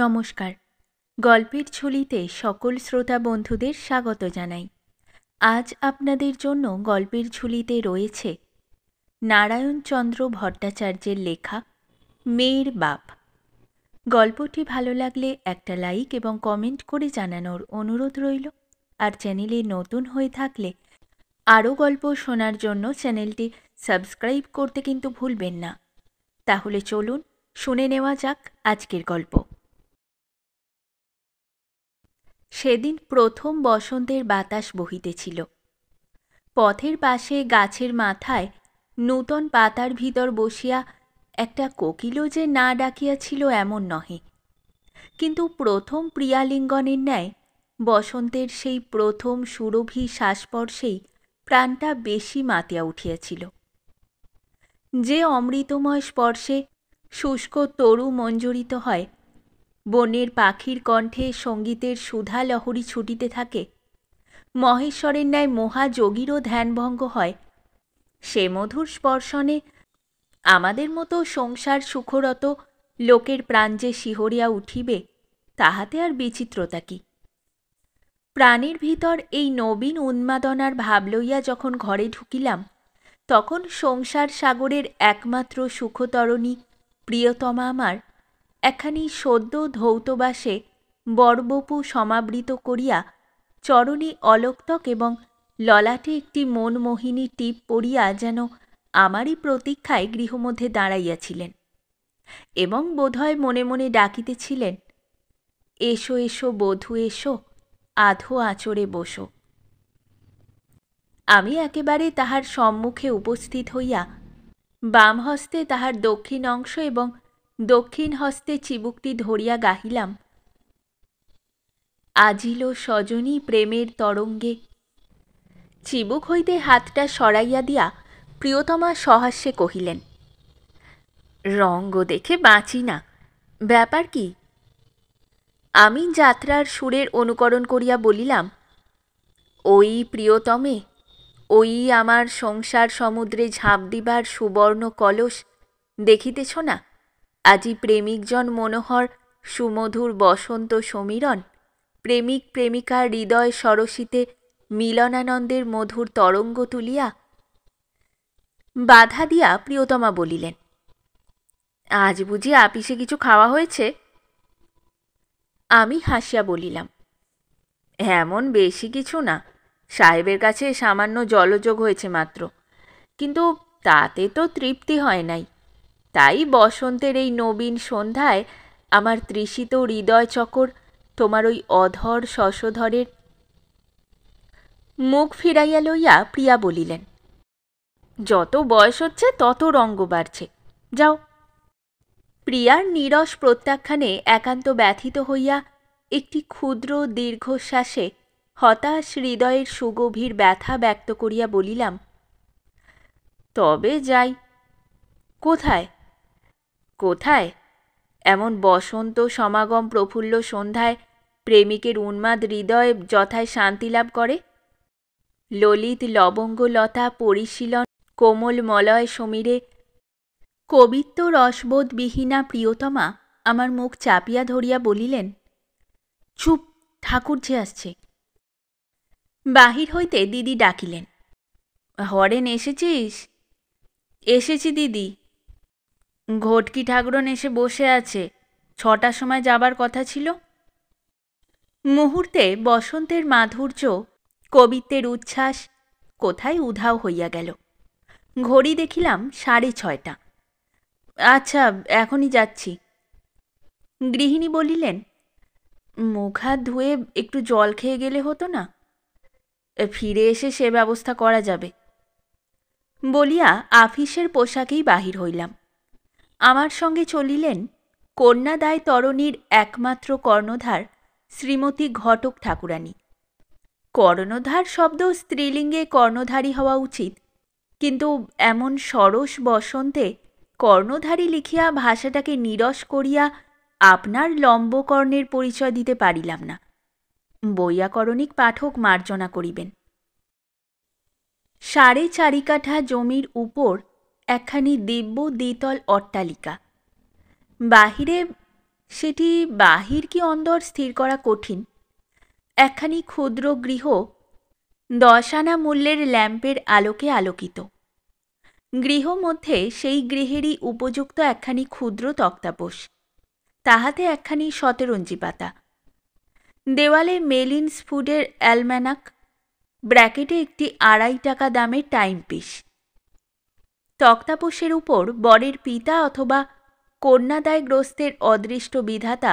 নমস্কার। গল্পের ঝুলিতে সকল শ্রোতা বন্ধুদের স্বাগত জানাই। আজ আপনাদের জন্য গল্পের ঝুলিতে রয়েছে নারায়ণচন্দ্র ভট্টাচার্যের লেখা মেয়ের বাপ। গল্পটি ভালো লাগলে একটা লাইক এবং কমেন্ট করে জানানোর অনুরোধ রইল। আর চ্যানেলে নতুন হয়ে থাকলে আরও গল্প শোনার জন্য চ্যানেলটি সাবস্ক্রাইব করতে কিন্তু ভুলবেন না। তাহলে চলুন শুনে নেওয়া যাক আজকের গল্প। সেদিন প্রথম বসন্তের বাতাস বহিতেছিল। পথের পাশে গাছের মাথায় নূতন পাতার ভিতর বসিয়া একটা কোকিলও যে না ডাকিয়াছিল এমন নহে, কিন্তু প্রথম প্রিয়ালিঙ্গনের ন্যায় বসন্তের সেই প্রথম সুরভি শ্বাসস্পর্শেই প্রাণটা বেশি মাতিয়া উঠিয়াছিল। যে অমৃতময় স্পর্শে শুষ্ক তরু মঞ্জরিত হয়, বনের পাখির কণ্ঠে সঙ্গীতের সুধা লহরী ছুটিতে থাকে, মহেশ্বরের ন্যায় মহাযোগীরও ধ্যানভঙ্গ হয়, সে মধুর স্পর্শনে আমাদের মতো সংসার সুখরত লোকের প্রাণ যে শিহরিয়া উঠিবে, তাহাতে আর বিচিত্রতা কি? প্রাণের ভিতর এই নবীন উন্মাদনার ভাব লইয়া যখন ঘরে ঢুকিলাম, তখন সংসার সাগরের একমাত্র সুখতরণী প্রিয়তমা আমার একখানি সদ্য ধৌতবাসে বরবপু সমাবৃত করিয়া চরণে অলক্তক এবং ললাটে একটি মনমোহিনী টিপ পরিয়া যেন আমারই প্রতীক্ষায় গৃহমধ্যে দাঁড়াইয়াছিলেন এবং বোধহয় মনে মনে ডাকিতেছিলেন, এসো এসো বধূ এসো, আধো আঁচড়ে বসো। আমি একেবারে তাহার সম্মুখে উপস্থিত হইয়া বাম হস্তে তাহার দক্ষিণ অংশ এবং দক্ষিণ হস্তে চিবুকটি ধরিয়া গাহিলাম, আজিল সজনী প্রেমের তরঙ্গে। চিবুক হইতে হাতটা সরাইয়া দিয়া প্রিয়তমা সহাস্যে কহিলেন, রঙ্গ দেখে বাঁচি না, ব্যাপার কি? আমি যাত্রার সুরের অনুকরণ করিয়া বলিলাম, ওই প্রিয়তমে, ওই আমার সংসার সমুদ্রে ঝাঁপ দিবার সুবর্ণ কলস দেখিতেছ না? আজি প্রেমিকজন মনোহর সুমধুর বসন্ত সমীরণ, প্রেমিক প্রেমিকার হৃদয় সরসিতে মিলনানন্দের মধুর তরঙ্গ তুলিয়া। বাধা দিয়া প্রিয়তমা বলিলেন, আজ বুঝি আপিসে কিছু খাওয়া হয়েছে? আমি হাসিয়া বলিলাম, এমন বেশি কিছু না, সাহেবের কাছে সামান্য জলযোগ হয়েছে মাত্র, কিন্তু তাতে তো তৃপ্তি হয় নাই। তাই বসন্তের এই নবীন সন্ধ্যায় আমার তৃষিত হৃদয় চকর তোমার ওই অধর শশধরের। মুখ ফিরাইয়া লইয়া প্রিয়া বলিলেন, যত বয়স হচ্ছে তত রঙ্গ বাড়ছে, যাও। প্রিয়ার নীরস প্রত্যাখ্যানে একান্ত ব্যথিত হইয়া একটি ক্ষুদ্র দীর্ঘশ্বাসে হতাশ হৃদয়ের সুগভীর ব্যথা ব্যক্ত করিয়া বলিলাম, তবে যাই। কোথায়? কোথায়? এমন বসন্ত সমাগম প্রফুল্ল সন্ধ্যায় প্রেমিকের উন্মাদ হৃদয় যথায় শান্তি লাভ করে? ললিত লবঙ্গলতা পরিশীলন কোমল মলয় সমীরে কবিত্ব রসবোধবিহীনা প্রিয়তমা আমার মুখ চাপিয়া ধরিয়া বলিলেন, চুপ, ঠাকুর যে আসছে। বাহির হইতে দিদি ডাকিলেন, হরেন এসেছিস? এসেছি দিদি। ঘটকি ঠাকুরন এসে বসে আছে, 6টার সময় যাবার কথা ছিল। মুহূর্তে বসন্তের মাধুর্য, কবিত্বের উচ্ছ্বাস কোথায় উধাও হইয়া গেল। ঘড়ি দেখিলাম 6:30। আচ্ছা, এখনই যাচ্ছি। গৃহিণী বলিলেন, মুখ হাত ধুয়ে একটু জল খেয়ে গেলে হতো না? ফিরে এসে সে ব্যবস্থা করা যাবে। বলিয়া আফিসের পোশাকেই বাহির হইলাম। আমার সঙ্গে চলিলেন কন্যাদায় তরণীর একমাত্র কর্ণধার শ্রীমতী ঘটক ঠাকুরানী। কর্ণধার শব্দ স্ত্রীলিঙ্গে কর্ণধারী হওয়া উচিত, কিন্তু এমন সরস বসন্তে কর্ণধারী লিখিয়া ভাষাটাকে নিরস করিয়া আপনার লম্বকর্ণের পরিচয় দিতে পারিলাম না। বৈয়াকরণিক পাঠক মার্জনা করিবেন। 4.5 কাঠা জমির উপর একখানি দিব্য দ্বিতল অট্টালিকা। বাহিরে সেটি বাহির কি অন্দর স্থির করা কঠিন। একখানি ক্ষুদ্র গৃহ, 10 আনা মূল্যের ল্যাম্পের আলোকে আলোকিত। গৃহ মধ্যে সেই গৃহেরই উপযুক্ত একখানি ক্ষুদ্র তক্তাপোষ, তাহাতে একখানি শতরঞ্জি পাতা, দেওয়ালে মেলিন্স ফুডের অ্যালম্যানাক, ব্র্যাকেটে একটি 2.5 টাকা দামের টাইম পিস। তক্তাপোষের উপর বরের পিতা অথবা কন্যাদায়গ্রস্তের অদৃষ্ট বিধাতা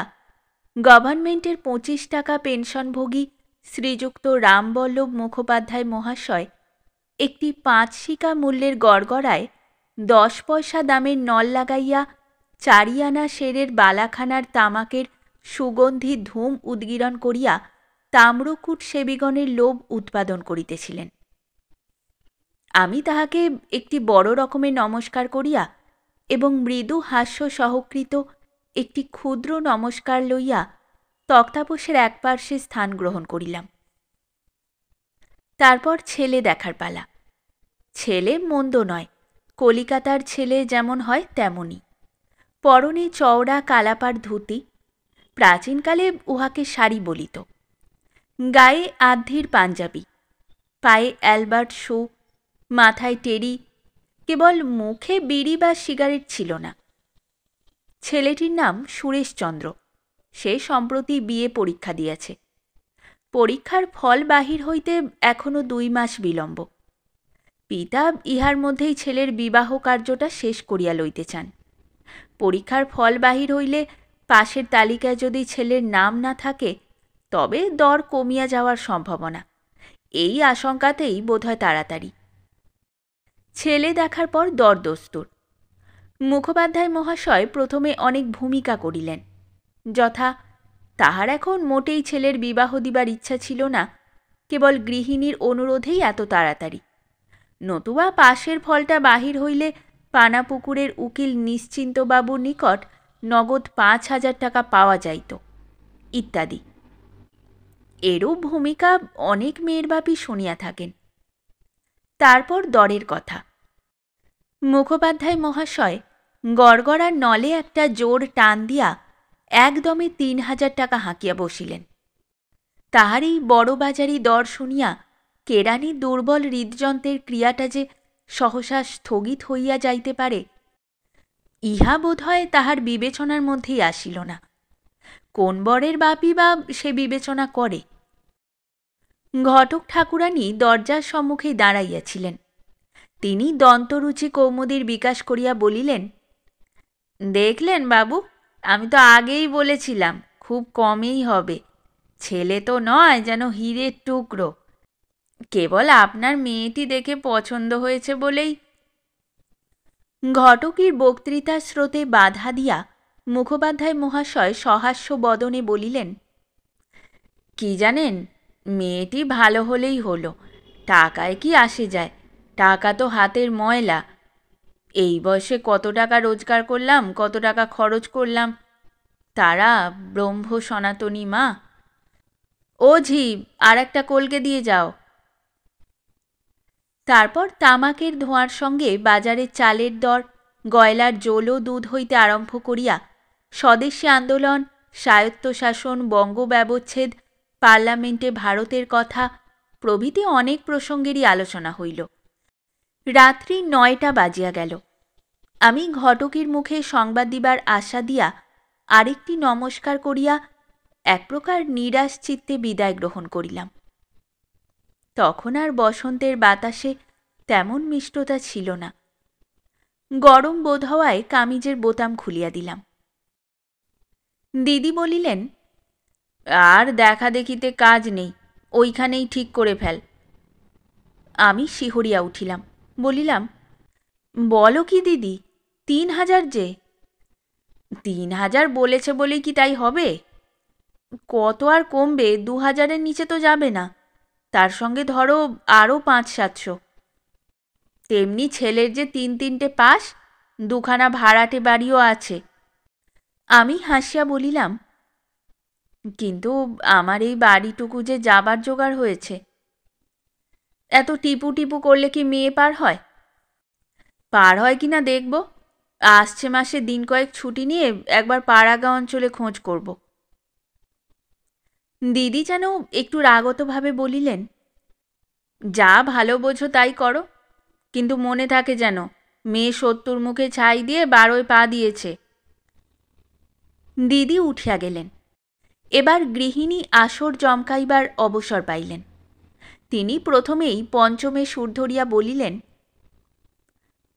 গভর্নমেন্টের 25 টাকা পেনশনভোগী শ্রীযুক্ত রামবল্লভ মুখোপাধ্যায় মহাশয় একটি 5 শিকা মূল্যের গড়গড়ায় 10 পয়সা দামের নল লাগাইয়া 4 আনা সেরের বালাখানার তামাকের সুগন্ধি ধূম উদ্গীরণ করিয়া তাম্রকূট সেবিগণের লোভ উৎপাদন করিতেছিলেন। আমি তাহাকে একটি বড় রকমের নমস্কার করিয়া এবং মৃদু হাস্য সহকৃত একটি ক্ষুদ্র নমস্কার লইয়া তক্তাপোষের এক পার্শ্বে স্থান গ্রহণ করিলাম। তারপর ছেলে দেখার পালা। ছেলে মন্দ নয়, কলিকাতার ছেলে যেমন হয় তেমনই। পরনে চওড়া কালাপাড় ধুতি, প্রাচীনকালে উহাকে শাড়ি বলিত। গায়ে আধীর পাঞ্জাবি, পায়ে অ্যালবার্ট শু, মাথায় টেরি, কেবল মুখে বিড়ি বা সিগারেট ছিল না। ছেলেটির নাম সুরেশচন্দ্র। সে সম্প্রতি বিয়ে পরীক্ষা দিয়াছে। পরীক্ষার ফল বাহির হইতে এখনো 2 মাস বিলম্ব। পিতা ইহার মধ্যেই ছেলের বিবাহ কার্যটা শেষ করিয়া লইতে চান। পরীক্ষার ফল বাহির হইলে পাশের তালিকায় যদি ছেলের নাম না থাকে তবে দর কমিয়া যাওয়ার সম্ভাবনা। এই আশঙ্কাতেই বোধহয় তাড়াতাড়ি। ছেলে দেখার পর দরদস্তুর। মুখোপাধ্যায় মহাশয় প্রথমে অনেক ভূমিকা করিলেন, যথা তাহার এখন মোটেই ছেলের বিবাহ দিবার ইচ্ছা ছিল না, কেবল গৃহিণীর অনুরোধেই এত তাড়াতাড়ি, নতুবা পাশের ফলটা বাহির হইলে পানাপুকুরের উকিল নিশ্চিন্তবাবুর নিকট নগদ 5,000 টাকা পাওয়া যাইত, ইত্যাদি। এরূপ ভূমিকা অনেক মেয়ের বাপই শুনিয়া থাকেন। তারপর দরের কথা। মুখোপাধ্যায় মহাশয় গড়গড়ার নলে একটা জোর টান দিয়া একদমে 3,000 টাকা হাঁকিয়া বসিলেন। তাহার এই বড়বাজারি দর শুনিয়া কেরানি দুর্বল হৃদযন্ত্রের ক্রিয়াটা যে সহসা স্থগিত হইয়া যাইতে পারে, ইহা বোধহয় তাহার বিবেচনার মধ্যেই আসিল না। কোন বরের বাপই বা সে বিবেচনা করে? ঘটক ঠাকুরানী দরজার সম্মুখেই দাঁড়াইয়াছিলেন। তিনি দন্তরুচি কৌমুদীর বিকাশ করিয়া বলিলেন, দেখলেন বাবু, আমি তো আগেই বলেছিলাম খুব কমেই হবে। ছেলে তো নয় যেন হীরের টুকরো। কেবল আপনার মেয়েটি দেখে পছন্দ হয়েছে বলেই। ঘটকের বক্তৃতার স্রোতে বাধা দিয়া মুখোপাধ্যায় মহাশয় সহাস্য বদনে বলিলেন, কি জানেন, মেয়েটি ভালো হলেই হলো, টাকায় কি আসে যায়? টাকা তো হাতের ময়লা। এই বয়সে কত টাকা রোজগার করলাম, কত টাকা খরচ করলাম, তারা ব্রহ্ম সনাতনী মা। ও ঝি, আর একটা কলকে দিয়ে যাও। তারপর তামাকের ধোঁয়ার সঙ্গে বাজারে চালের দর, গয়লার জোলও দুধ হইতে আরম্ভ করিয়া স্বদেশী আন্দোলন, স্বায়ত্তশাসন, বঙ্গ ব্যবচ্ছেদ, পার্লামেন্টে ভারতের কথা প্রভৃতি অনেক প্রসঙ্গেরই আলোচনা হইল। রাত্রি 9টা বাজিয়া গেল। আমি ঘটকের মুখে সংবাদ দিবার আশা দিয়া আরেকটি নমস্কার করিয়া এক প্রকার নিরাশ চিত্তে বিদায় গ্রহণ করিলাম। তখন আর বসন্তের বাতাসে তেমন মিষ্টতা ছিল না। গরম বোধ হওয়ায় কামিজের বোতাম খুলিয়া দিলাম। দিদি বলিলেন, আর দেখা দেখিতে কাজ নেই, ওইখানেই ঠিক করে ফেল। আমি শিহরিয়া উঠিলাম, বলিলাম, বলো কি দিদি, 3,000 যে? 3,000 বলেছে বলেই কি তাই হবে? কত আর কমবে, 2,000-এর নিচে তো যাবে না। তার সঙ্গে ধরো আরও 500-700। তেমনি ছেলের যে 3-3টে পাস, 2খানা ভাড়াটে বাড়িও আছে। আমি হাসিয়া বলিলাম, কিন্তু আমার এই বাড়িটুকু যে যাবার জোগাড় হয়েছে। এত টিপু টিপু করলে কি মেয়ে পার হয়? পার হয় কিনা দেখব। আসছে মাসে দিন কয়েক ছুটি নিয়ে একবার পাড়াগাঁ অঞ্চলে খোঁজ করব। দিদি যেন একটু রাগতভাবে বলিলেন, যা ভালো বোঝো তাই করো, কিন্তু মনে থাকে যেন মেয়ে ৭০ মুখে ছাই দিয়ে ১২য় পা দিয়েছে। দিদি উঠিয়া গেলেন। এবার গৃহিণী আসর জমকাইবার অবসর পাইলেন। তিনি প্রথমেই পঞ্চমে সুর ধরিয়া বলিলেন,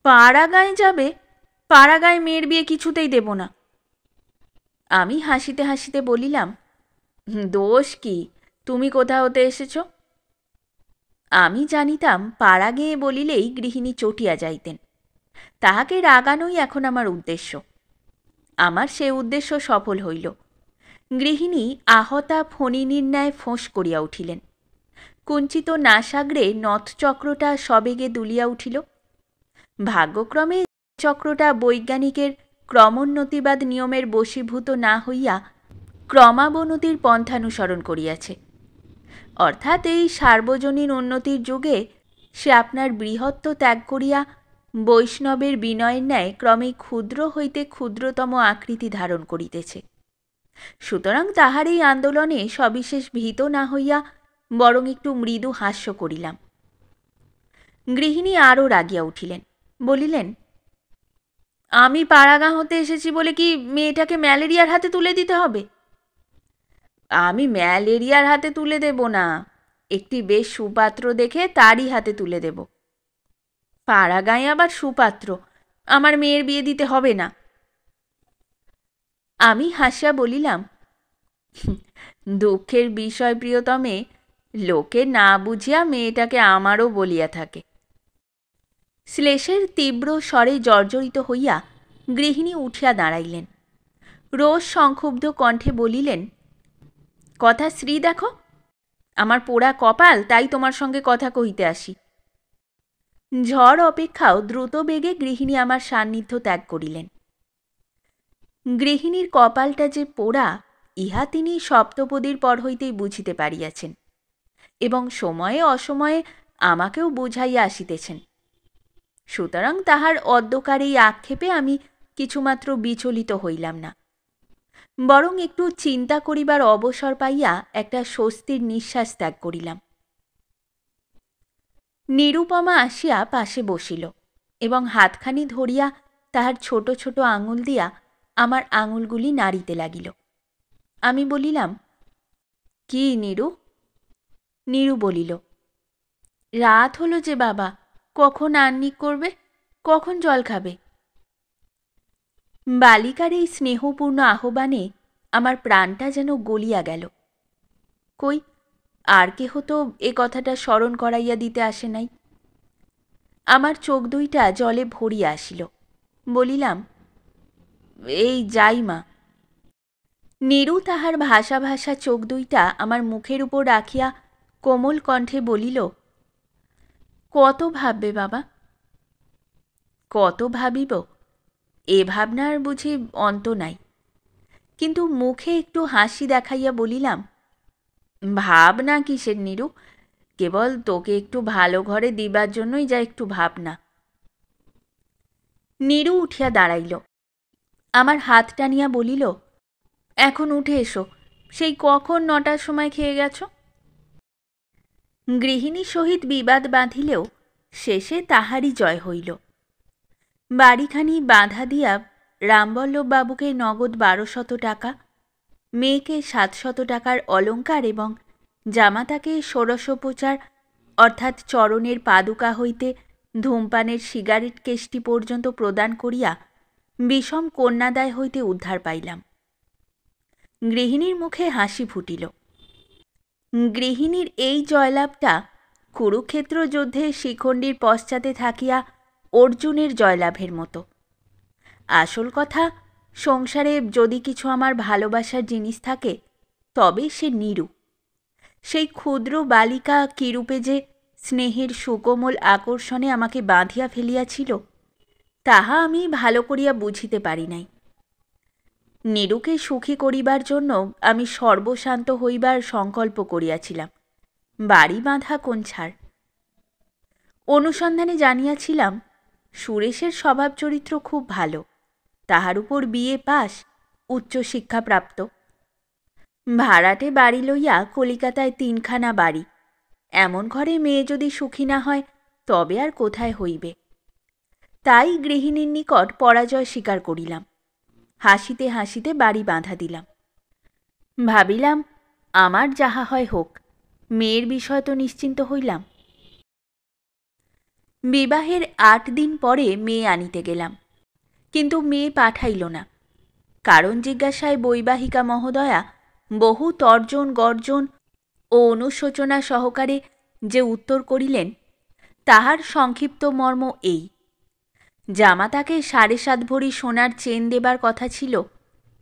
পাড়াগাঁয়ে যাবে? পাড়াগাঁয়ে মেয়ের বিয়ে কিছুতেই দেব না। আমি হাসিতে হাসিতে বলিলাম, দোষ কি, তুমি কোথা হতে এসেছ? আমি জানিতাম পাড়া গেয়ে বলিলেই গৃহিণী চটিয়া যাইতেন। তাহাকে রাগানোই এখন আমার উদ্দেশ্য। আমার সে উদ্দেশ্য সফল হইল। গৃহিণী আহতা ফণিনীর ন্যায় ফোঁস করিয়া উঠিলেন। কুঞ্চিত নাসাগ্রে নথচক্রটা সবেগে দুলিয়া উঠিল। ভাগ্যক্রমে চক্রটা বৈজ্ঞানিকের ক্রমোন্নতিবাদ নিয়মের বশীভূত না হইয়া ক্রমাবনতির পন্থানুসরণ করিয়াছে। অর্থাৎ এই সার্বজনীন উন্নতির যুগে সে আপনার বৃহত্ব ত্যাগ করিয়া বৈষ্ণবের বিনয়ের ন্যায় ক্রমে ক্ষুদ্র হইতে ক্ষুদ্রতম আকৃতি ধারণ করিতেছে। সুতরাং তাহার এই আন্দোলনে সবিশেষ ভীত না হইয়া বরং একটু মৃদু হাস্য করিলাম। গৃহিণী আরও রাগিয়া উঠিলেন, বলিলেন, আমি পাড়াগাঁ হতে এসেছি বলে কি মেয়েটাকে ম্যালেরিয়ার হাতে তুলে দিতে হবে? আমি ম্যালেরিয়ার হাতে তুলে দেব না, একটি বেশ সুপাত্র দেখে তারই হাতে তুলে দেব। পাড়াগাঁয়ে আবার সুপাত্র? আমার মেয়ের বিয়ে দিতে হবে না। আমি হাসিয়া বলিলাম, দুঃখের বিষয় প্রিয়তমে, লোকে না বুঝিয়া মেয়েটাকে আমারও বলিয়া থাকে। শ্লেষের তীব্র স্বরে জর্জরিত হইয়া গৃহিণী উঠিয়া দাঁড়াইলেন। রোষ সংক্ষুব্ধ কণ্ঠে বলিলেন, কথা শ্রী দেখো, আমার পোড়া কপাল, তাই তোমার সঙ্গে কথা কহিতে আসি। ঝড় অপেক্ষাও দ্রুত বেগে গৃহিণী আমার সান্নিধ্য ত্যাগ করিলেন। গৃহিণীর কপালটা যে পোড়া, ইহা তিনি সপ্তপদীর পর হইতেই বুঝিতে পারিয়াছেন এবং সময়ে অসময়ে আমাকেও বুঝাইয়া আসিতেছেন। সুতরাং তাহার অদ্যকার এই আক্ষেপে আমি কিছুমাত্র বিচলিত হইলাম না, বরং একটু চিন্তা করিবার অবসর পাইয়া একটা স্বস্তির নিঃশ্বাস ত্যাগ করিলাম। নিরুপমা আসিয়া পাশে বসিল এবং হাতখানি ধরিয়া তাহার ছোট ছোট আঙুল দিয়া আমার আঙুলগুলি নাড়িতে লাগিল। আমি বলিলাম, কি নীরু? নীরু বলিল, রাত হলো যে বাবা, কখন আহ্নিক করবে, কখন জল খাবে? বালিকার এই স্নেহপূর্ণ আহ্বানে আমার প্রাণটা যেন গলিয়া গেল। কই, আর কেহ তো এ কথাটা স্মরণ করাইয়া দিতে আসে নাই। আমার চোখ দুইটা জলে ভরিয়া আসিল। বলিলাম, এই যাই মা। নীরু তাহার ভাসা ভাসা চোখ দুইটা আমার মুখের উপর রাখিয়া কোমল কণ্ঠে বলিল, কত ভাববে বাবা? কত ভাবিব, এ ভাবনার বুঝি অন্ত নাই। কিন্তু মুখে একটু হাসি দেখাইয়া বলিলাম, ভাবনা কিসের নীরু, কেবল তোকে একটু ভালো ঘরে দিবার জন্যই যা একটু ভাবনা। নীরু উঠিয়া দাঁড়াইল, আমার হাত টানিয়া বলিল, এখন উঠে এসো, সেই কখন ৯টার সময় খেয়ে গেছ। গৃহিণীর সহিত বিবাদ বাঁধিলেও শেষে তাহারই জয় হইল। বাড়িখানি বাঁধা দিয়া রামবল্লভবাবুকে নগদ ১২০০ টাকা, মেয়েকে ৭০০ টাকার অলঙ্কার এবং জামাতাকে ষোড়শোপচার অর্থাৎ চরণের পাদুকা হইতে ধূমপানের সিগারেট কেশটি পর্যন্ত প্রদান করিয়া বিষম কন্যাদায় হইতে উদ্ধার পাইলাম। গৃহিণীর মুখে হাসি ফুটিল। গৃহিণীর এই জয়লাভটা কুরুক্ষেত্র যুদ্ধে শিখণ্ডীর পশ্চাতে থাকিয়া অর্জুনের জয়লাভের মতো। আসল কথা, সংসারে যদি কিছু আমার ভালোবাসার জিনিস থাকে তবে সে নীরু। সেই ক্ষুদ্র বালিকা কিরূপে যে স্নেহের সুকোমল আকর্ষণে আমাকে বাঁধিয়া ফেলিয়াছিল তাহা আমি ভালো করিয়া বুঝিতে পারি নাই। নীরুকে সুখী করিবার জন্য আমি সর্বশান্ত হইবার সংকল্প করিয়াছিলাম, বাড়ি বাঁধা কোন ছাড়। অনুসন্ধানে জানিয়াছিলাম সুরেশের স্বভাব চরিত্র খুব ভালো, তাহার উপর বিএ পাস, উচ্চশিক্ষাপ্রাপ্ত। ভাড়াটে বাড়ি লইয়া কলিকাতায় 3খানা বাড়ি। এমন ঘরে মেয়ে যদি সুখী না হয় তবে আর কোথায় হইবে। তাই গৃহিণীর নিকট পরাজয় স্বীকার করিলাম। হাসিতে হাসিতে বাড়ি বাঁধা দিলাম। ভাবিলাম আমার যাহা হয় হোক, মেয়ের বিষয় তো নিশ্চিন্ত হইলাম। বিবাহের 8 দিন পরে মেয়ে আনিতে গেলাম, কিন্তু মেয়ে পাঠাইল না। কারণ জিজ্ঞাসায় বৈবাহিকা মহোদয়া বহু তর্জন গর্জন ও অনুশোচনা সহকারে যে উত্তর করিলেন, তাহার সংক্ষিপ্ত মর্ম এই: জামাতাকে 7.5 ভরি সোনার চেন দেবার কথা ছিল,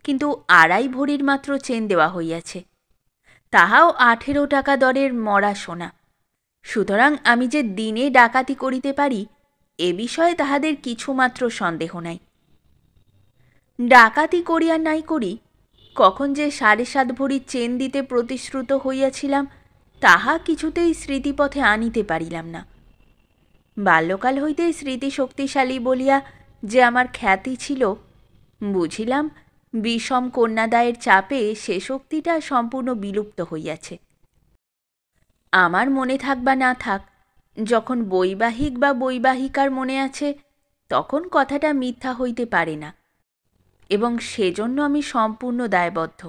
কিন্তু 2.5 ভরির মাত্র চেন দেওয়া হইয়াছে, তাহাও 18 টাকা দরের মরা সোনা। সুতরাং আমি যে দিনে ডাকাতি করিতে পারি এ বিষয়ে তাহাদের কিছুমাত্র সন্দেহ নাই। ডাকাতি করি আর নাই করি, কখন যে 7.5 ভরি চেন দিতে প্রতিশ্রুত হইয়াছিলাম তাহা কিছুতেই স্মৃতিপথে আনিতে পারিলাম না। বাল্যকাল হইতেই স্মৃতিশক্তিশালী বলিয়া যে আমার খ্যাতি ছিল, বুঝিলাম বিষম কন্যাদায়ের চাপে সে শক্তিটা সম্পূর্ণ বিলুপ্ত হইয়াছে। আমার মনে থাক বা না থাক, যখন বৈবাহিক বা বৈবাহিকার মনে আছে তখন কথাটা মিথ্যা হইতে পারে না, এবং সেজন্য আমি সম্পূর্ণ দায়বদ্ধ।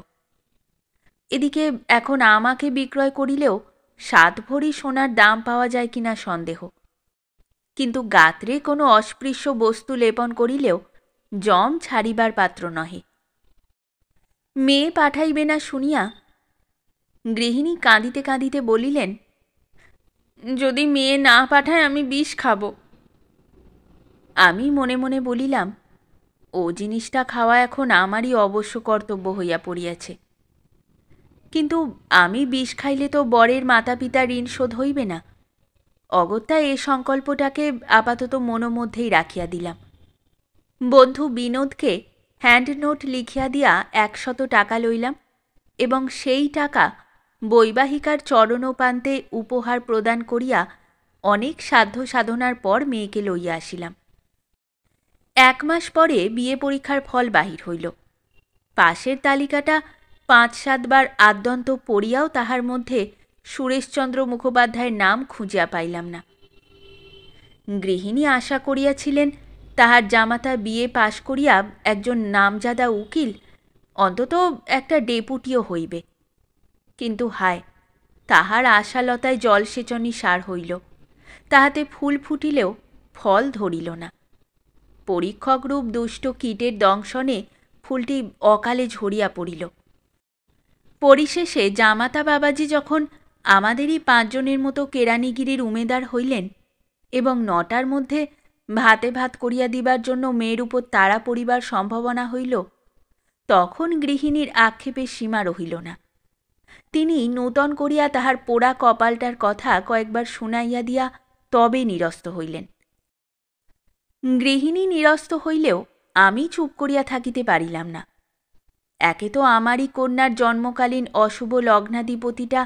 এদিকে এখন আমাকে বিক্রয় করিলেও 7 ভরি সোনার দাম পাওয়া যায় কিনা সন্দেহ, কিন্তু গাত্রে কোনো অস্পৃশ্য বস্তু লেপন করিলেও জম ছাড়িবার পাত্র নহে। মেয়ে পাঠাইবে না শুনিয়া গৃহিণী কাঁদিতে কাঁদিতে বলিলেন, যদি মেয়ে না পাঠায় আমি বিষ খাব। আমি মনে মনে বলিলাম, ও জিনিসটা খাওয়া এখন আমারই অবশ্য কর্তব্য হইয়া পড়িয়াছে। কিন্তু আমি বিষ খাইলে তো বরের মাতা পিতার ঋণ শোধ হইবে না। অগত্যা এ সংকল্পটাকে আপাতত মনোমধ্যেই রাখিয়া দিলাম। বন্ধু বিনোদকে হ্যান্ড নোট লিখিয়া দিয়া 100 টাকা লইলাম, এবং সেই টাকা বৈবাহিকার চরণোপান্তে উপহার প্রদান করিয়া অনেক সাধ্য সাধনার পর মেয়েকে লইয়া আসিলাম। 1 মাস পরে বিয়ে পরীক্ষার ফল বাহির হইল। পাশের তালিকাটা 5-7 বার আদ্যন্ত পড়িয়াও তাহার মধ্যে সুরেশচন্দ্র মুখোপাধ্যায়ের নাম খুঁজিয়া পাইলাম না। গৃহিণী আশা করিয়াছিলেন তাহার জামাতা বিয়ে পাশ করিয়া একজন নামজাদা উকিল, অন্তত একটা ডেপুটিও হইবে। কিন্তু হায়, তাহার আশালতায় জলসেচনই সার হইল, তাহাতে ফুল ফুটিলেও ফল ধরিল না। পরীক্ষকরূপ দুষ্ট কীটের দংশনে ফুলটি অকালে ঝরিয়া পড়িল। পরিশেষে জামাতা বাবাজি যখন আমাদেরই 5 জনের মতো কেরানিগিরির উমেদার হইলেন এবং 9টার মধ্যে ভাতে ভাত করিয়া দিবার জন্য মেয়ের উপর তাড়া পড়িবার সম্ভাবনা হইল, তখন গৃহিণীর আক্ষেপের সীমা রহিল না। তিনি নূতন করিয়া তাহার পোড়া কপালটার কথা কয়েকবার শুনাইয়া দিয়া তবে নিরস্ত হইলেন। গৃহিণী নিরস্ত হইলেও আমি চুপ করিয়া থাকিতে পারিলাম না। একে তো আমারই কন্যার জন্মকালীন অশুভ লগ্নাধিপতিটা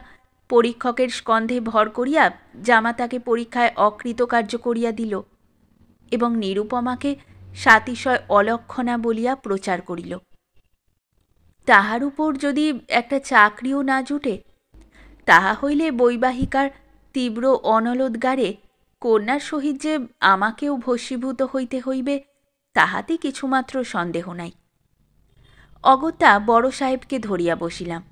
পরীক্ষকের স্কন্ধে ভর করিয়া জামাতাকে পরীক্ষায় অকৃতকার্য করিয়া দিল, এবং নিরুপমাকে সাতিশয় অলক্ষণা বলিয়া প্রচার করিল। তাহার উপর যদি একটা চাকরিও না জুটে, তাহা হইলে বৈবাহিকার তীব্র অনলোদ্গারে কন্যার সহিত যে আমাকেও ভস্মীভূত হইতে হইবে তাহাতে কিছুমাত্র সন্দেহ নাই। অগত্যা বড় সাহেবকে ধরিয়া বসিলাম।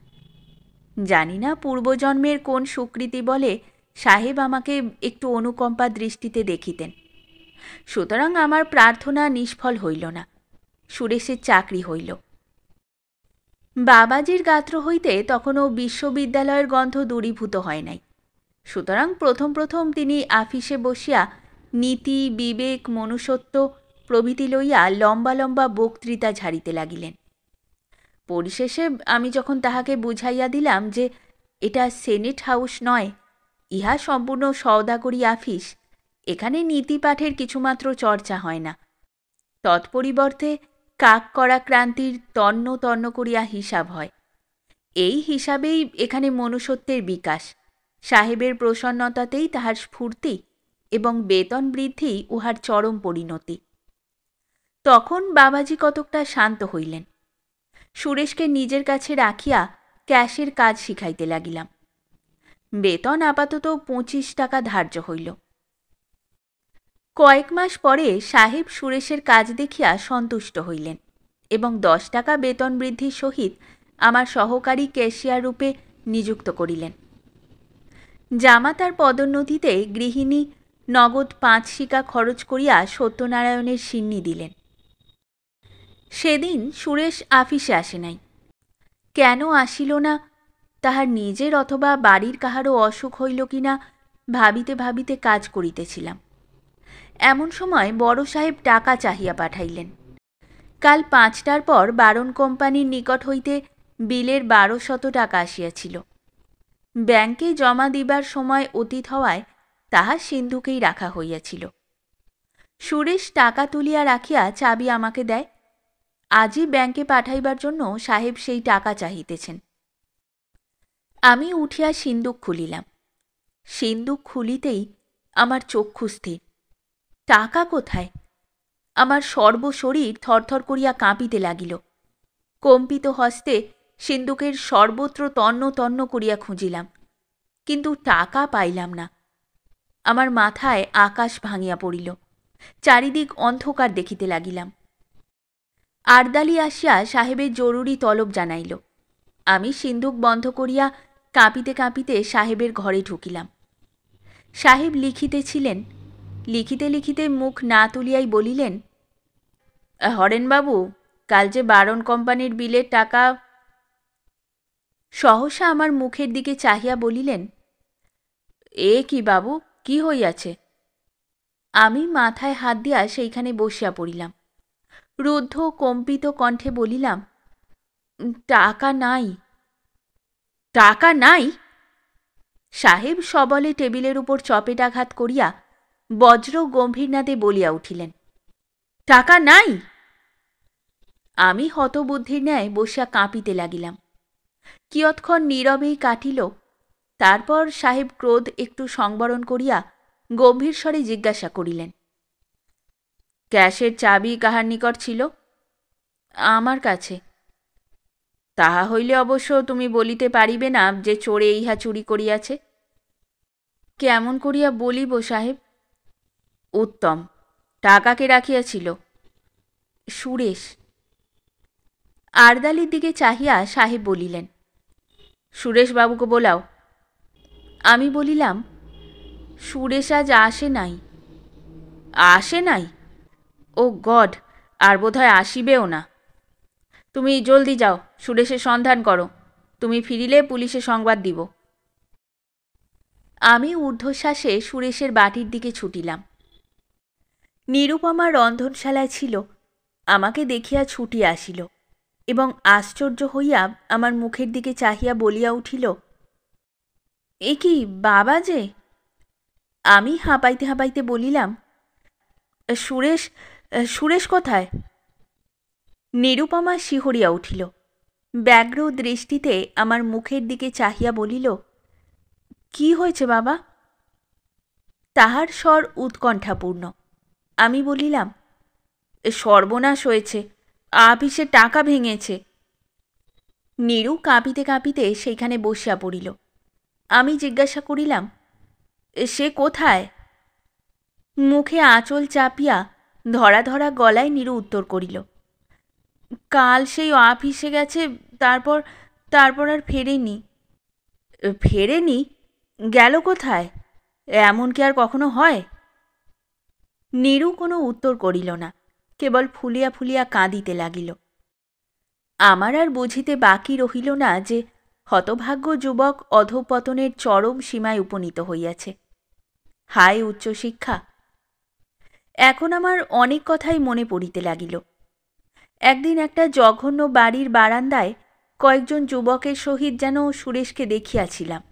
জানি না পূর্বজন্মের কোন সুকৃতি বলে সাহেব আমাকে একটু অনুকম্পা দৃষ্টিতে দেখিতেন। সুতরাং আমার প্রার্থনা নিষ্ফল হইল না, সুরেশের চাকরি হইল। বাবাজির গাত্র হইতে তখনও বিশ্ববিদ্যালয়ের গন্ধ দূরীভূত হয় নাই। সুতরাং প্রথম প্রথম তিনি আফিসে বসিয়া নীতি, বিবেক, মনুষ্যত্ব প্রভৃতি লইয়া লম্বা লম্বা বক্তৃতা ঝাড়িতে লাগিলেন। পরিশেষে আমি যখন তাহাকে বুঝাইয়া দিলাম যে এটা সেনেট হাউস নয়, ইহা সম্পূর্ণ সওদাগরি আফিস, এখানে নীতিপাঠের কিছুমাত্র চর্চা হয় না, তৎপরিবর্তে কাক করা ক্রান্তির তন্ন তন্ন করিয়া হিসাব হয়, এই হিসাবেই এখানে মনুষ্যত্বের বিকাশ, সাহেবের প্রসন্নতাতেই তাহার স্ফূর্তি এবং বেতন বৃদ্ধি উহার চরম পরিণতি। তখন বাবাজি কতকটা শান্ত হইলেন। সুরেশকে নিজের কাছে রাখিয়া ক্যাশের কাজ শিখাইতে লাগিলাম। বেতন আপাতত 25 টাকা ধার্য হইল। কয়েক মাস পরে সাহেব সুরেশের কাজ দেখিয়া সন্তুষ্ট হইলেন এবং 10 টাকা বেতন বৃদ্ধির সহিত আমার সহকারী ক্যাশিয়ার রূপে নিযুক্ত করিলেন। জামাতার পদোন্নতিতে গৃহিণী নগদ 5 শিকা খরচ করিয়া সত্যনারায়ণের সিন্নি দিলেন। সেদিন সুরেশ আফিসে আসে নাই। কেন আসিল না, তাহার নিজের অথবা বাড়ির কাহারও অসুখ হইল কিনা ভাবিতে ভাবিতে কাজ করিতেছিলাম। এমন সময় বড় সাহেব টাকা চাহিয়া পাঠাইলেন। কাল 5টার পর বারণ কোম্পানির নিকট হইতে বিলের 1200 টাকা আসিয়াছিল। ব্যাংকে জমা দিবার সময় অতীত হওয়ায় তাহা সিন্ধুকেই রাখা হইয়াছিল। সুরেশ টাকা তুলিয়া রাখিয়া চাবি আমাকে দেয়। আজই ব্যাংকে পাঠাইবার জন্য সাহেব সেই টাকা চাহিতেছেন। আমি উঠিয়া সিন্দুক খুলিলাম। সিন্দুক খুলিতেই আমার চক্ষু স্থির। টাকা কোথায়? আমার সর্বশরীর থরথর করিয়া কাঁপিতে লাগিল। কম্পিত হস্তে সিন্দুকের সর্বত্র তন্ন তন্ন করিয়া খুঁজিলাম, কিন্তু টাকা পাইলাম না। আমার মাথায় আকাশ ভাঙিয়া পড়িল। চারিদিক অন্ধকার দেখিতে লাগিলাম। আরদালি আসিয়া সাহেবের জরুরি তলব জানাইল। আমি সিন্দুক বন্ধ করিয়া কাঁপিতে কাঁপিতে সাহেবের ঘরে ঢুকিলাম। সাহেব লিখিতেছিলেন। লিখিতে লিখিতে মুখ না তুলিয়াই বলিলেন, হরেনবাবু, কাল যে বারণ কোম্পানির বিলের টাকা। সহসা আমার মুখের দিকে চাহিয়া বলিলেন, এ কি বাবু, কি হইয়াছে? আমি মাথায় হাত দিয়া সেইখানে বসিয়া পড়িলাম। রুদ্ধ কম্পিত কণ্ঠে বলিলাম, টাকা নাই। টাকা নাই? সাহেব সবলে টেবিলের উপর চপেটাঘাত করিয়া বজ্র গম্ভীরনাদে বলিয়া উঠিলেন, টাকা নাই? আমি হতবুদ্ধির ন্যায় বসিয়া কাঁপিতে লাগিলাম। কিয়ৎক্ষণ নীরবেই কাটিল। তারপর সাহেব ক্রোধ একটু সংবরণ করিয়া গম্ভীর স্বরে জিজ্ঞাসা করিলেন, ক্যাশের চাবি কাহার নিকট ছিল? আমার কাছে। তাহা হইলে অবশ্য তুমি বলিতে পারিবে না যে চোরে ইহা চুরি করিয়াছে। কেমন করিয়া বলিব সাহেব? উত্তম। টাকাকে রাখিয়াছিল? সুরেশ। আরদালির দিকে চাহিয়া সাহেব বলিলেন, সুরেশবাবুকে বোলাও। আমি বলিলাম, সুরেশ আজ আসে নাই। আসে নাই? ও গড, আর বোধহয় আসিবেও না। তুমি জলদি যাও, সুরেশের সন্ধান করো। তুমি ফিরিলে পুলিশে সংবাদ দিব। আমি ঊর্ধ্বশ্বাসে সুরেশের বাটির দিকে ছুটিলাম। নিরুপমা রন্ধনশালায় ছিল। আমাকে দেখিয়া ছুটিয়া আসিল এবং আশ্চর্য হইয়া আমার মুখের দিকে চাহিয়া বলিয়া উঠিল, এ কি বাবা যে? আমি হাঁপাইতে হাঁপাইতে বলিলাম, সুরেশ, সুরেশ কোথায়? নিরুপমা শিহরিয়া উঠিল। ব্যগ্র দৃষ্টিতে আমার মুখের দিকে চাহিয়া বলিল, কি হয়েছে বাবা? তাহার স্বর উৎকণ্ঠাপূর্ণ। আমি বলিলাম, সর্বনাশ হয়েছে, আপিসে টাকা ভেঙেছে। নীরু কাঁপিতে কাঁপিতে সেইখানে বসিয়া পড়িল। আমি জিজ্ঞাসা করিলাম, সে কোথায়? মুখে আঁচল চাপিয়া ধরা ধরা গলায় নীরু উত্তর করিল, কাল সেই আপিসে গেছে, তারপর তারপর আর ফেরেনি। ফেরেনি? গেল কোথায়? এমন কি আর কখনো হয়? নীরু কোনো উত্তর করিল না, কেবল ফুলিয়া ফুলিয়া কাঁদিতে লাগিল। আমার আর বুঝিতে বাকি রহিল না যে হতভাগ্য যুবক অধঃপতনের চরম সীমায় উপনীত হইয়াছে। হায় উচ্চশিক্ষা! এখন আমার অনেক কথাই মনে পড়িতে লাগিল। একদিন একটা জঘন্য বাড়ির বারান্দায় কয়েকজন যুবকের সহিত যেন সুরেশকে দেখিয়াছিলাম।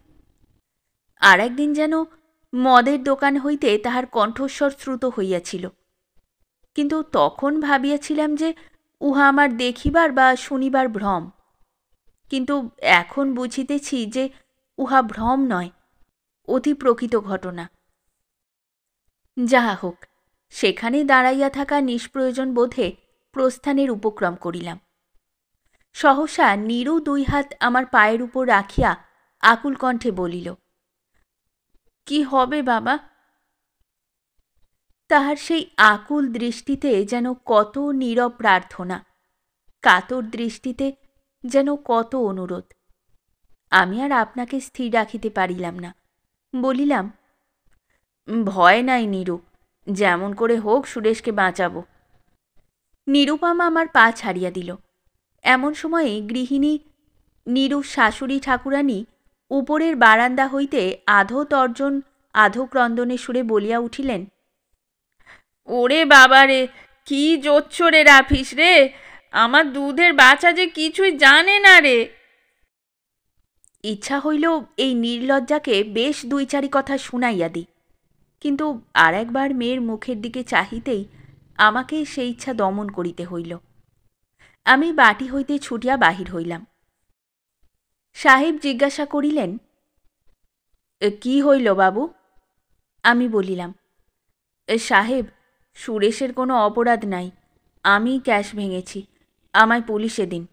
আর একদিন যেন মদের দোকান হইতে তাহার কণ্ঠস্বর শ্রুত হইয়াছিল, কিন্তু তখন ভাবিয়াছিলাম যে উহা আমার দেখিবার বা শুনিবার ভ্রম। কিন্তু এখন বুঝিতেছি যে উহা ভ্রম নয়, অতি প্রকৃত ঘটনা। যাহা হোক, সেখানে দাঁড়াইয়া থাকা নিষ্প্রয়োজন বোধে প্রস্থানের উপক্রম করিলাম। সহসা নীরু 2 হাত আমার পায়ের উপর রাখিয়া আকুল কণ্ঠে বলিল, কি হবে বাবা? তাহার সেই আকুল দৃষ্টিতে যেন কত নীরব প্রার্থনা, কাতর দৃষ্টিতে যেন কত অনুরোধ। আমি আর আপনাকে স্থির রাখিতে পারিলাম না। বলিলাম, ভয় নাই নীরু, যেমন করে হোক সুরেশকে বাঁচাবো। নিরুপমা আমার পা ছাড়িয়া দিল। এমন সময়ে গৃহিণী নীরুর শাশুড়ি ঠাকুরানী উপরের বারান্দা হইতে আধো তর্জন আধো ক্রন্দনে সুরে বলিয়া উঠিলেন, ওরে বাবা রে, কি জোচ্ছ রে রাফিস রে, আমার দুধের বাচ্চা যে কিছুই জানে না রে। ইচ্ছা হইল এই নির্লজ্জাকে বেশ 2-4 কথা শুনাইয়া দিই, কিন্তু আর একবার মেয়ের মুখের দিকে চাহিতেই আমাকে সেই ইচ্ছা দমন করিতে হইল। আমি বাটি হইতে ছুটিয়া বাহির হইলাম। সাহেব জিজ্ঞাসা করিলেন, কি হইল বাবু? আমি বলিলাম, সাহেব, সুরেশের কোনো অপরাধ নাই, আমি ক্যাশ ভেঙেছি, আমায় পুলিশে দিন।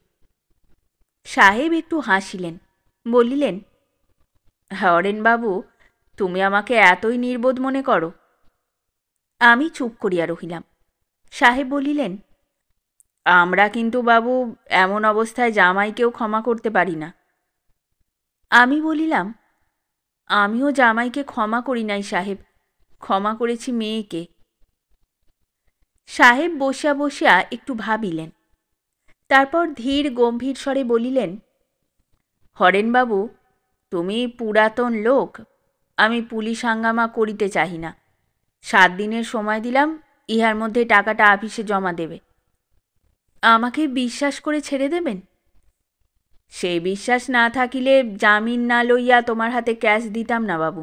সাহেব একটু হাসিলেন, বলিলেন, হরেনবাবু, তুমি আমাকে এতই নির্বোধ মনে করো? আমি চুপ করিয়া রহিলাম। সাহেব বলিলেন, আমরা কিন্তু বাবু এমন অবস্থায় জামাইকেও ক্ষমা করতে পারি না। আমি বলিলাম, আমিও জামাইকে ক্ষমা করি নাই সাহেব, ক্ষমা করেছি মেয়েকে। সাহেব বসিয়া বসিয়া একটু ভাবিলেন, তারপর ধীর গম্ভীর স্বরে বলিলেন, হরেনবাবু, তুমি পুরাতন লোক, আমি পুলিশ হাঙ্গামা করিতে চাহি না। 7 দিনের সময় দিলাম, ইহার মধ্যে টাকাটা আপিসে জমা দেবে। আমাকে বিশ্বাস করে ছেড়ে দেবেন? সেই বিশ্বাস না থাকিলে জামিন না লইয়া তোমার হাতে ক্যাশ দিতাম না বাবু।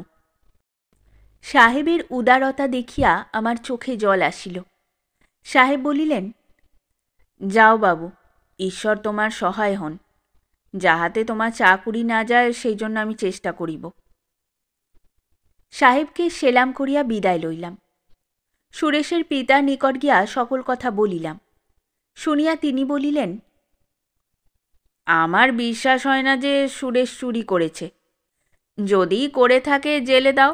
সাহেবের উদারতা দেখিয়া আমার চোখে জল আসিল। সাহেব বলিলেন, যাও বাবু, ঈশ্বর তোমার সহায় হন। যাহাতে তোমার চাকুরি না যায় সেই জন্য আমি চেষ্টা করিব। সাহেবকে সেলাম করিয়া বিদায় লইলাম। সুরেশের পিতার নিকট গিয়া সকল কথা বলিলাম। শুনিয়া তিনি বলিলেন, আমার বিশ্বাস হয় না যে সুরেশ চুরি করেছে। যদি করে থাকে জেলে দাও,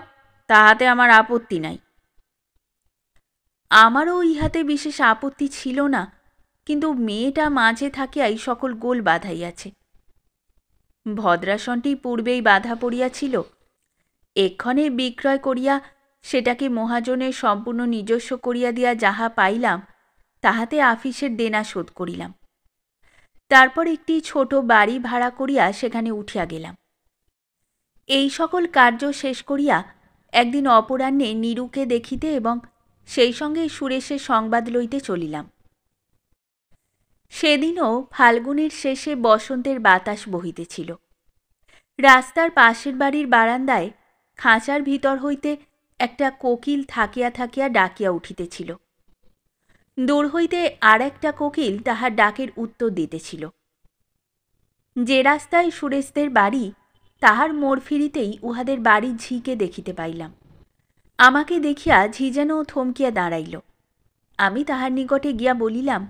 তাহাতে আমার আপত্তি নাই। আমারও ইহাতে বিশেষ আপত্তি ছিল না, কিন্তু মেয়েটা মাঝে থাকিয়াই সকল গোল বাঁধাইয়াছে। ভদ্রাসনটি পূর্বেই বাধা পড়িয়াছিল, এক্ষণে বিক্রয় করিয়া সেটাকে মহাজনের সম্পূর্ণ নিজস্ব করিয়া দিয়া যাহা পাইলাম, তাহাতে আফিসের দেনা শোধ করিলাম। তারপর একটি ছোট বাড়ি ভাড়া করিয়া সেখানে উঠিয়া গেলাম। এই সকল কার্য শেষ করিয়া একদিন অপরাহ্নে নীরুকে দেখিতে এবং সেই সঙ্গে সুরেশের সংবাদ লইতে চলিলাম। সেদিনও ফাল্গুনের শেষে বসন্তের বাতাস বহিতেছিল। রাস্তার পাশের বাড়ির বারান্দায় খাঁচার ভিতর হইতে একটা কোকিল থাকিয়া থাকিয়া ডাকিয়া উঠিতেছিল। দূর হইতে আর একটা কোকিল তাহার ডাকের উত্তর দিতেছিল। যে রাস্তায় সুরেশদের বাড়ি, তাহার মোড় ফিরিতেই উহাদের বাড়ির ঝিকে দেখিতে পাইলাম। আমাকে দেখিয়া ঝি যেন থমকিয়া দাঁড়াইল। আমি তাহার নিকটে গিয়া বলিলাম,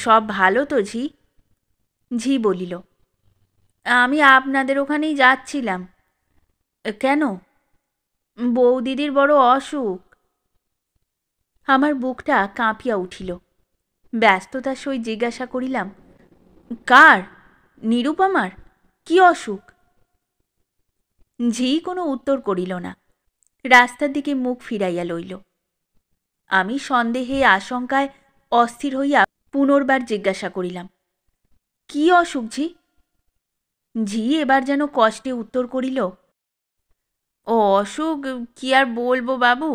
সব ভালো তো ঝি? ঝি বলিল, আমি আপনাদের ওখানেই যাচ্ছিলাম। কেন? বৌদিদির বড় অসুখ। আমার বুকটা কাঁপিয়া উঠিল। ব্যস্ততার সহিত জিজ্ঞাসা করিলাম, কার? নিরুপমার? কি অসুখ? ঝি কোনো উত্তর করিল না, রাস্তার দিকে মুখ ফিরাইয়া লইল। আমি সন্দেহে আশঙ্কায় অস্থির হইয়া পুনর্বার জিজ্ঞাসা করিলাম, কি অসুখ ঝি? ঝি এবার যেন কষ্টে উত্তর করিল, ও অসুখ কি আর বলবো বাবু,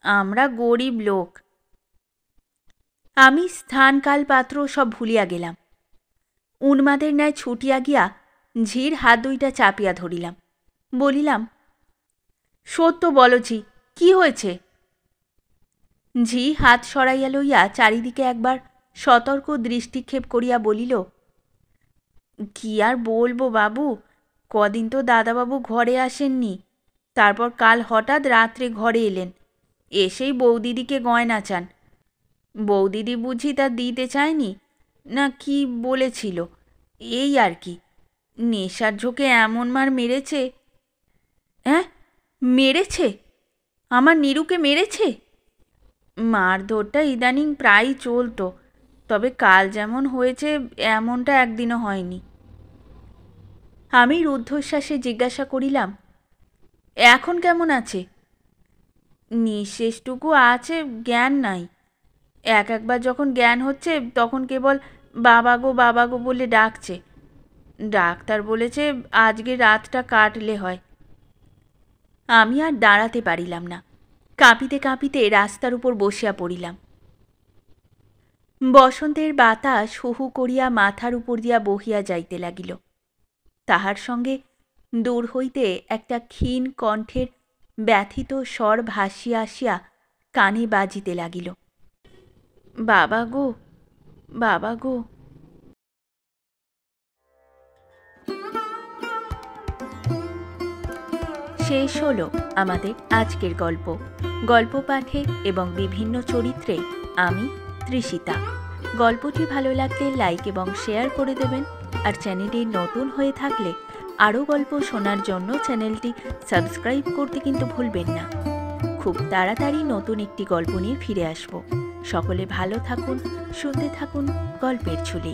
আমরা গরিব লোক। আমি স্থান কাল পাত্র সব ভুলিয়া গেলাম। উন্মাদের ন্যায় ছুটিয়া গিয়া ঝির হাত 2টা চাপিয়া ধরিলাম। বলিলাম, সত্য বলো ঝি, কি হয়েছে? ঝি হাত সরাইয়া লইয়া চারিদিকে একবার সতর্ক দৃষ্টিক্ষেপ করিয়া বলিল, কি আর বলবো বাবু, কদিন তো দাদাবাবু ঘরে আসেননি, তারপর কাল হঠাৎ রাত্রে ঘরে এলেন, এসেই বৌদিদিকে গয়না চান। বৌদিদি বুঝি তা দিতে চায়নি, না কি বলেছিল, এই আর কি। নেশার ঝোঁকে এমন মার মেরেছে। হ্যাঁ, মেরেছে? আমার নীরুকে মেরেছে? মারধরটা ইদানিং প্রায়ই চলতো, তবে কাল যেমন হয়েছে এমনটা একদিনও হয়নি। আমি রুদ্ধশ্বাসে জিজ্ঞাসা করিলাম, এখন কেমন আছে? নিঃশেষটুকু আছে, জ্ঞান নাই। একবার যখন জ্ঞান হচ্ছে তখন কেবল বাবা গো বলে ডাকছে। ডাক্তার বলেছে আজকে রাতটা কাটলে হয়। আমি আর দাঁড়াতে পারিলাম না, কাঁপিতে কাঁপিতে রাস্তার উপর বসিয়া পড়িলাম। বসন্তের বাতাস হু হু করিয়া মাথার উপর দিয়া বহিয়া যাইতে লাগিল। তাহার সঙ্গে দূর হইতে একটা ক্ষীণ কণ্ঠের ব্যথিত স্বর ভাসিয়া আসিয়া কানে বাজিতে লাগিল, বাবা গো, বাবা গো। শেষ হলো আমাদের আজকের গল্প। গল্প পাঠে এবং বিভিন্ন চরিত্রে আমি তৃষিতা। গল্পটি ভালো লাগলে লাইক এবং শেয়ার করে দেবেন। আর চ্যানেলটি নতুন হয়ে থাকলে আরও গল্প শোনার জন্য চ্যানেলটি সাবস্ক্রাইব করতে কিন্তু ভুলবেন না। খুব তাড়াতাড়ি নতুন একটি গল্প নিয়ে ফিরে আসব। সকলে ভালো থাকুন, শুনতে থাকুন গল্পের ঝুলি।